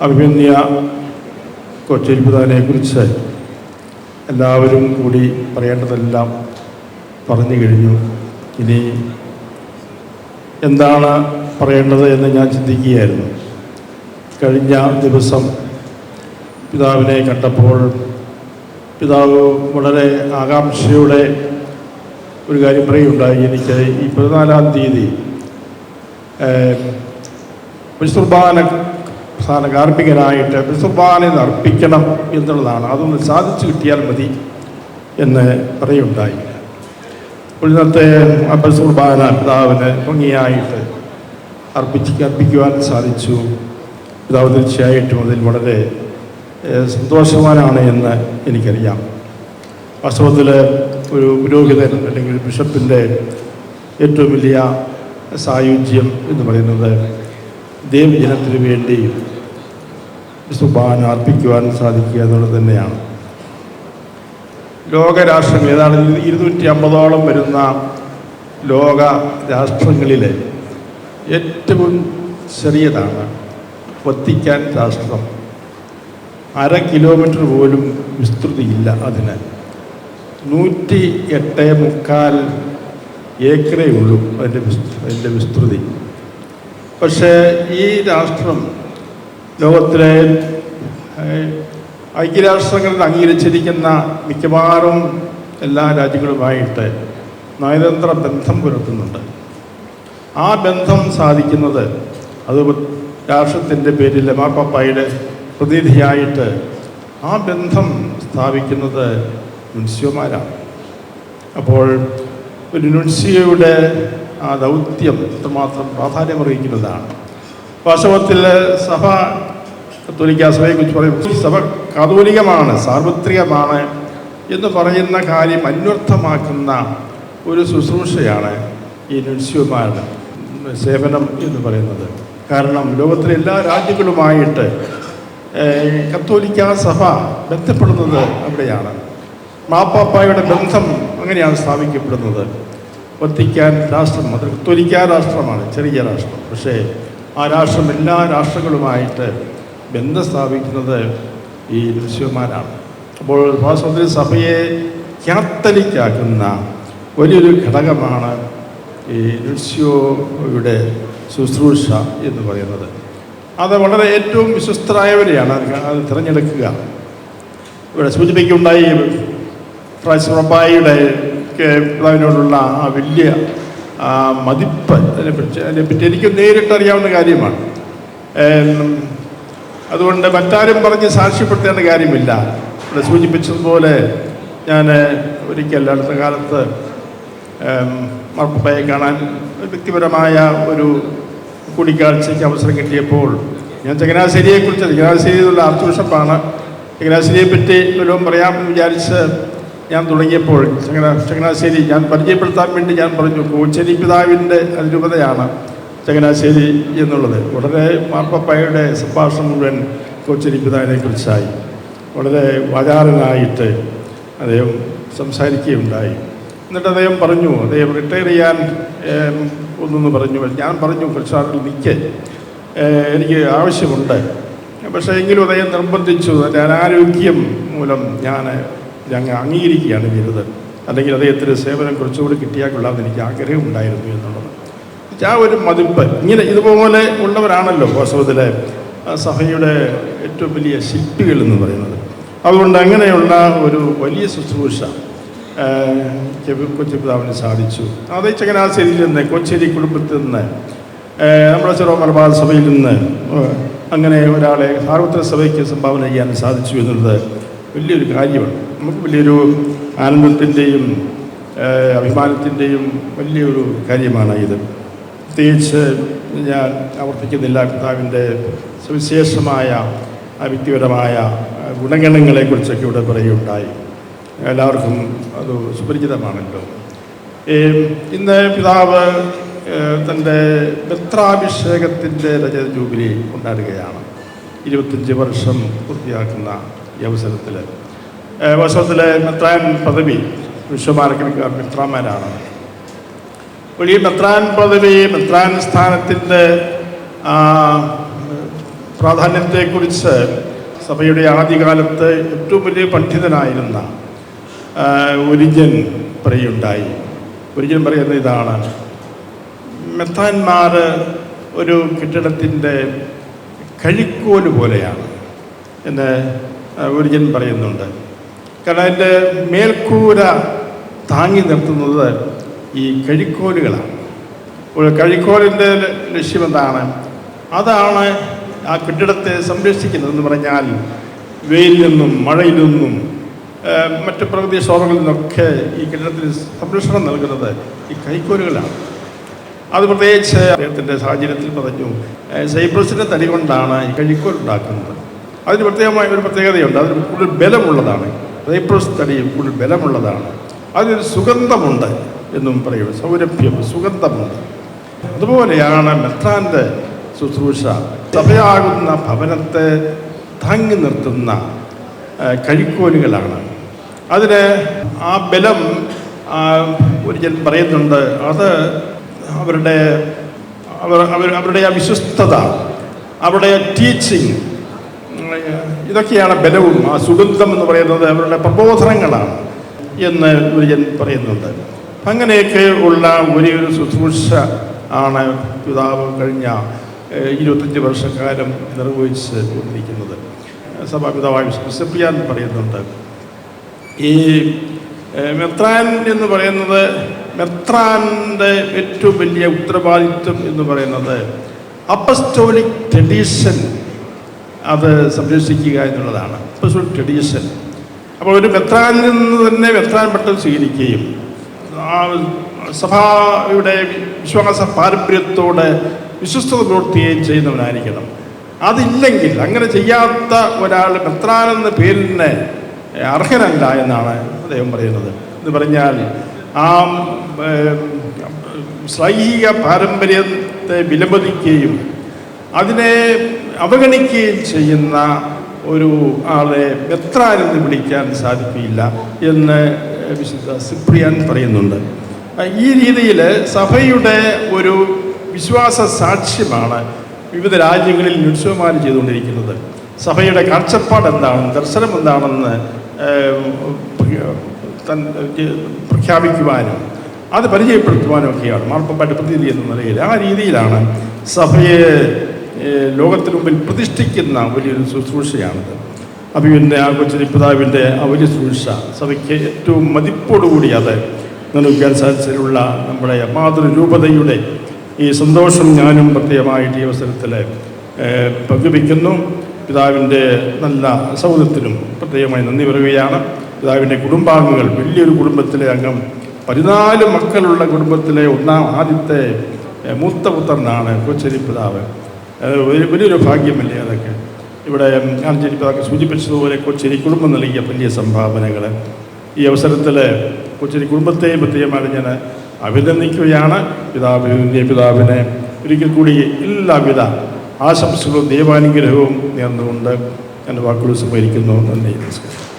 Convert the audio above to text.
അഭിമന്യ കൊച്ചരിപ്പിതാവിനെക്കുറിച്ച് എല്ലാവരും കൂടി പറയേണ്ടതെല്ലാം പറഞ്ഞു കഴിഞ്ഞു. ഇനി എന്താണ് പറയേണ്ടത് എന്ന് ഞാൻ ചിന്തിക്കുകയായിരുന്നു. കഴിഞ്ഞ ദിവസം പിതാവിനെ കണ്ടപ്പോൾ പിതാവ് വളരെ ആകാംക്ഷയോടെ ഒരു കാര്യം പറയുകയുണ്ടായി. എനിക്ക് ഈ 14-ാം തീയതി വിശുർബാന കാർമ്മികനായിട്ട് വിശുർബാന അർപ്പിക്കണം എന്നുള്ളതാണ്. അതൊന്ന് സാധിച്ചു കിട്ടിയാൽ മതി എന്ന് പറയുകയുണ്ടായി. ഇന്നത്തെ വിശുർബാന പിതാവിന് ഭംഗിയായിട്ട് അർപ്പിക്കുവാൻ സാധിച്ചു. പിതാവ് തീർച്ചയായിട്ടും അതിൽ വളരെ സന്തോഷവാനാണ് എന്ന് എനിക്കറിയാം. വാസ്തവത്തിൽ ഒരു പുരോഹിതൻ അല്ലെങ്കിൽ ബിഷപ്പിൻ്റെ ഏറ്റവും വലിയ സായുജ്യം എന്ന് പറയുന്നത് ദൈവജനത്തിന് വേണ്ടി വിശുർബാന അർപ്പിക്കുവാൻ സാധിക്കുക എന്നുള്ളത് തന്നെയാണ്. ലോകരാഷ്ട്രങ്ങൾ ഏതാണ് 250ഓളം വരുന്ന ലോക രാഷ്ട്രങ്ങളിലെ ഏറ്റവും ചെറിയതാണ് വത്തിക്കാൻ രാഷ്ട്രം. 1/2 കിലോമീറ്റർ പോലും വിസ്തൃതിയില്ല. അതിന് 108.25 ഏക്കറേ ഉള്ളൂ അതിൻ്റെ വിസ്തൃതി. പക്ഷേ ഈ രാഷ്ട്രം ലോകത്തിലെ ഐക്യരാഷ്ട്രങ്ങളിൽ അംഗീകരിച്ചിരിക്കുന്ന മിക്കവാറും എല്ലാ രാജ്യങ്ങളുമായിട്ട് നയതന്ത്ര ബന്ധം പുലർത്തുന്നുണ്ട്. ആ ബന്ധം സാധിക്കുന്നത് അത് രാഷ്ട്രത്തിൻ്റെ പേരിൽ മാർപ്പാപ്പായുടെ പ്രതിനിധിയായിട്ട് ആ ബന്ധം സ്ഥാപിക്കുന്നത് നുൻസിയോമാരാണ്. അപ്പോൾ ഒരു നുൻസിയോയുടെ ആ ദൗത്യം എത്രമാത്രം പ്രാധാന്യമറിയിക്കുന്നതാണ്. വാസ്തവത്തിൽ സഭ കത്തോലിക്ക സഭയെക്കുറിച്ച് പറയും, സഭ കാതോലികമാണ്, സാർവത്രികമാണ് എന്ന് പറയുന്ന കാര്യം അന്വർത്ഥമാക്കുന്ന ഒരു ശുശ്രൂഷയാണ് ഈ നുൻസിയോമാരുടെ സേവനം എന്ന് പറയുന്നത്. കാരണം ലോകത്തിലെ എല്ലാ രാജ്യങ്ങളുമായിട്ട് കത്തോലിക്ക സഭ ബന്ധപ്പെടുന്നത് അവിടെയാണ്. മാർപ്പാപ്പായുടെ ബന്ധം അങ്ങനെയാണ് സ്ഥാപിക്കപ്പെടുന്നത്. വത്തിക്കാൻ രാഷ്ട്രം അത് കത്തോലിക്ക രാഷ്ട്രമാണ്, ചെറിയ രാഷ്ട്രം. പക്ഷേ ആ രാഷ്ട്രം എല്ലാ രാഷ്ട്രങ്ങളുമായിട്ട് ബന്ധം സ്ഥാപിക്കുന്നത് ഈ നുൻസിയോമാരാണ്. അപ്പോൾ വാസ്തവത്തിൽ സഭയെ കാത്തലിക്കാക്കുന്ന വലിയൊരു ഘടകമാണ് ഈ നുൻസിയോയുടെ ശുശ്രൂഷ എന്ന് പറയുന്നത്. അത് വളരെ ഏറ്റവും വിശ്വസ്തരായവരെയാണ് അത് തിരഞ്ഞെടുക്കുക. ഇവിടെ സൂചിപ്പിക്കുകയുണ്ടായി ഫ്രാൻസിസ് പാപ്പായുടെ പിതാവിനോടുള്ള ആ വലിയ മതിപ്പ്. അതിനെപ്പറ്റി എനിക്ക് നേരിട്ടറിയാവുന്ന കാര്യമാണ്. അതുകൊണ്ട് മറ്റാരും പറഞ്ഞ് സാക്ഷ്യപ്പെടുത്തേണ്ട കാര്യമില്ല. ഇവിടെ സൂചിപ്പിച്ചതുപോലെ ഞാൻ ഒരിക്കൽ അടുത്ത കാലത്ത് മാർപ്പാപ്പയെ കാണാൻ വ്യക്തിപരമായ ഒരു കൂടിക്കാഴ്ചയ്ക്ക് അവസരം കിട്ടിയപ്പോൾ ഞാൻ ചങ്ങനാശ്ശേരിയുള്ള ആർച്ച് ബിഷപ്പാണ്. ചങ്ങനാശ്ശേരിയെപ്പറ്റി വല്ലതും പറയാമെന്ന് വിചാരിച്ച് ഞാൻ തുടങ്ങിയപ്പോൾ ചങ്ങനാശ്ശേരി ഞാൻ പരിചയപ്പെടുത്താൻ വേണ്ടി ഞാൻ പറഞ്ഞു, കോച്ചേരി പിതാവിൻ്റെ അതിരൂപതയാണ് ചങ്ങനാശ്ശേരി എന്നുള്ളത്. വളരെ മാർപ്പാപ്പായുടെ സംഭാഷണം മുഴുവൻ കോച്ചേരി പിതാവിനെ കുറിച്ചായി. വളരെ വാചാരനായിട്ട് അദ്ദേഹം സംസാരിക്കുകയുണ്ടായി. എന്നിട്ട് അദ്ദേഹം പറഞ്ഞു, അദ്ദേഹം റിട്ടയർ ചെയ്യാൻ ഒന്നെന്ന് പറഞ്ഞു. ഞാൻ പറഞ്ഞു, കുറച്ചാളുകൾ നിൽക്കെ എനിക്ക് ആവശ്യമുണ്ട്. പക്ഷേ എങ്കിലും അദ്ദേഹം നിർബന്ധിച്ചു. എൻ്റെ അനാരോഗ്യം മൂലം ഞങ്ങൾ അംഗീകരിക്കുകയാണ് ചെയ്തത്. അല്ലെങ്കിൽ അദ്ദേഹത്തിൻ്റെ സേവനം കുറച്ചുകൂടി കിട്ടിയാൽ കൊള്ളാമെന്ന് എനിക്ക് ആഗ്രഹമുണ്ടായിരുന്നു എന്നുള്ളത്. ആ ഒരു മതിപ്പ് ഇങ്ങനെ ഇതുപോലെ ഉള്ളവരാണല്ലോ വാസ്തവത്തിലെ സഭയുടെ ഏറ്റവും വലിയ ശില്പികൾ എന്ന് പറയുന്നത്. അതുകൊണ്ട് അങ്ങനെയുള്ള ഒരു വലിയ ശുശ്രൂഷ കൊച്ചിപ്പിതാവിന് സാധിച്ചു. അത് ചങ്ങനാശ്ശേരിയിൽ നിന്ന്, കൊച്ചേരി കുടുംബത്തിൽ നിന്ന്, നമ്മുടെ ചെറോ മലബാർ സഭയിൽ നിന്ന് അങ്ങനെ ഒരാളെ സാർവത്രിക സഭയ്ക്ക് സംഭാവന ചെയ്യാൻ സാധിച്ചു എന്നുള്ളത് വലിയൊരു കാര്യമാണ്. നമുക്ക് വലിയൊരു ആനന്ദത്തിൻ്റെയും അഭിമാനത്തിൻ്റെയും വലിയൊരു കാര്യമാണ് ഇത്. പ്രത്യേകിച്ച് ഞാൻ ആവർത്തിക്കുന്നില്ല, പിതാവിൻ്റെ സവിശേഷമായ വ്യക്തിപരമായ ഗുണഗണങ്ങളെക്കുറിച്ചൊക്കെ ഇവിടെ പറയുകയുണ്ടായി. എല്ലാവർക്കും അത് സുപരിചിതമാണല്ലോ. ഇന്ന് പിതാവ് തൻ്റെ മെത്രാഭിഷേകത്തിൻ്റെ രജത ജൂബിലി കൊണ്ടാടുകയാണ്. 25 വർഷം പൂർത്തിയാക്കുന്ന ഈ അവസരത്തിൽ വാസ്തവത്തിലെ മെത്രാൻ പദവി വിശ്വമാർക്കൽക്കാർ മെത്രാന്മാരാണ്. അപ്പോൾ ഈ മെത്രാൻ പദവി, മെത്രാൻ സ്ഥാനത്തിൻ്റെ പ്രാധാന്യത്തെക്കുറിച്ച് സഭയുടെ ആദ്യകാലത്ത് ഏറ്റവും വലിയ പണ്ഡിതനായിരുന്ന ഒരിജൻ പറയുണ്ടായി. ഒരിജൻ പറയുന്നത് ഇതാണ്: മെത്രാന്മാർ ഒരു കെട്ടിടത്തിൻ്റെ കഴിക്കോല് പോലെയാണ് എന്ന് ഒരിജൻ പറയുന്നുണ്ട്. കാരണം അതിൻ്റെ മേൽക്കൂര താങ്ങി നിർത്തുന്നത് ഈ കഴിക്കോലുകളാണ്. ഒരു കഴിക്കോലിൻ്റെ ലക്ഷ്യം എന്താണ്? അതാണ് ആ കെട്ടിടത്തെ സംരക്ഷിക്കുന്നതെന്ന് പറഞ്ഞാൽ വെയിലിൽ നിന്നും മഴയിൽ നിന്നും മറ്റ് പ്രകൃതി ക്ഷോഭങ്ങളിൽ നിന്നൊക്കെ ഈ കെട്ടിടത്തിന് സംരക്ഷണം നൽകുന്നത് ഈ കൈക്കോലുകളാണ്. അത് പ്രത്യേകിച്ച് അദ്ദേഹത്തിൻ്റെ സാഹചര്യത്തിൽ പറഞ്ഞു, സൈപ്രസിൻ്റെ തടി കൊണ്ടാണ് ഈ കഴിക്കോൽ ഉണ്ടാക്കുന്നത്. അതിന് പ്രത്യേകമായ ഒരു പ്രത്യേകതയുണ്ട്. അതിന് കൂടുതൽ ബലമുള്ളതാണ്. സൈപ്രസ് തടി കൂടുതൽ ബലമുള്ളതാണ്. അതിനൊരു സുഗന്ധമുണ്ട് എന്നും പറയും. സൗരഭ്യം, സുഗന്ധമുണ്ട്. അതുപോലെയാണ് മെത്രാൻ്റെ ശുശ്രൂഷ. സഭയാകുന്ന ഭവനത്തെ താങ്ങി നിർത്തുന്ന കഴിക്കോലുകളാണ്. അതിന് ആ ബലം ഒരിക്കൽ പറയുന്നുണ്ട്. അത് അവരുടെ ആ വിശ്വസ്തത, അവരുടെ ടീച്ചിങ്, ഇതൊക്കെയാണ് ബലവും. ആ സുഗന്ധം എന്ന് പറയുന്നത് അവരുടെ പ്രബോധനങ്ങളാണ് എന്ന് ഒരിക്കൽ പറയുന്നുണ്ട്. അങ്ങനെയൊക്കെ ഉള്ള ഒരു ശുശ്രൂഷ ആണ് പിതാവ് കഴിഞ്ഞ 25 വർഷക്കാലം നിർവഹിച്ച് കൊണ്ടിരിക്കുന്നത്. സഭാപിതാവായ സിപ്രിയാൻ പറയുന്നുണ്ട്, ഈ മെത്രാൻ എന്ന് പറയുന്നത്, മെത്രാൻ്റെ ഏറ്റവും വലിയ ഉത്തരവാദിത്വം എന്ന് പറയുന്നത് അപ്പസ്റ്റോലിക് ട്രഡീഷൻ അത് സംരക്ഷിക്കുക എന്നുള്ളതാണ്. Apostolic tradition. അപ്പോൾ ഒരു മെത്രാനിൽ നിന്ന് തന്നെ മെത്രാൻ പട്ടം സ്വീകരിക്കുകയും സഭയുടെ വിശ്വാസ പാരമ്പര്യത്തോടെ വിശ്വസ്തത പുലർത്തുകയും ചെയ്യുന്നവനായിരിക്കണം. അതില്ലെങ്കിൽ, അങ്ങനെ ചെയ്യാത്ത ഒരാൾ മെത്രാനെന്ന പേരിന് അർഹനല്ല എന്നാണ് അദ്ദേഹം പറയുന്നത്. എന്ന് പറഞ്ഞാൽ ആ ശ്ലൈഹിക പാരമ്പര്യത്തെ വിലമതിക്കുകയും അതിനെ അവഗണിക്കുകയും ചെയ്യുന്ന ഒരു ആളെ മെത്രാനെന്ന് വിളിക്കാൻ സാധിക്കില്ല എന്ന് വിശുദ്ധ സിപ്രിയാൻ പറയുന്നുണ്ട്. ഈ രീതിയിൽ സഭയുടെ ഒരു വിശ്വാസ സാക്ഷ്യമാണ് വിവിധ രാജ്യങ്ങളിൽ മിഷണറിമാർ ചെയ്തുകൊണ്ടിരിക്കുന്നത്. സഭയുടെ കാഴ്ചപ്പാട് എന്താണ്, ദർശനം എന്താണെന്ന് പ്രഖ്യാപിക്കുവാനും അത് പരിചയപ്പെടുത്തുവാനും ഒക്കെയാണ് മാർപ്പാപ്പായുടെ പ്രതിനിധി എന്ന നിലയിൽ. ആ രീതിയിലാണ് സഭയെ ലോകത്തിന് മുമ്പിൽ പ്രതിഷ്ഠിക്കുന്ന വലിയൊരു ശുശ്രൂഷയാണിത്. അഭിവിൻ്റെ ആ കൊച്ചിരി പിതാവിൻ്റെ ആ വലിയ ശുശ്രൂഷ സഭയ്ക്ക് ഏറ്റവും മതിപ്പോടുകൂടി അത് നിർവഹിക്കാൻ സാധിച്ചതിലുള്ള നമ്മുടെ മാതൃരൂപതയുടെ ഈ സന്തോഷം ഞാനും പ്രത്യേകമായിട്ട് ഈ അവസരത്തിൽ പങ്കുവയ്ക്കുന്നു. പിതാവിൻ്റെ നല്ല സൗഹൃദത്തിനും പ്രത്യേകമായി നന്ദി പറയുകയാണ്. പിതാവിൻ്റെ കുടുംബാംഗങ്ങൾ, വലിയൊരു കുടുംബത്തിലെ അംഗം, 14 മക്കളുള്ള കുടുംബത്തിലെ ആദ്യത്തെ മൂത്ത പുത്രനാണ് കൊച്ചേരി പിതാവ്. വലിയൊരു ഭാഗ്യമല്ലേ അതൊക്കെ. ഇവിടെ ആഞ്ചേരി പിതാവ് സൂചിപ്പിച്ചതുപോലെ കൊച്ചേരി കുടുംബം നൽകിയ വലിയ സംഭാവനകൾ. ഈ അവസരത്തിൽ കൊച്ചേരി കുടുംബത്തെയും പ്രത്യേകമായിട്ട് ഞാൻ അഭിനന്ദിക്കുകയാണ്. പിതാവിനെ ഒരിക്കൽ കൂടി എല്ലാവിധ ആശംസകളും ദൈവാനുഗ്രഹവും നേർന്നുകൊണ്ട് എൻ്റെ വാക്കുകൾ സമർപ്പിക്കുന്നു. നന്ദി, നമസ്കാരം.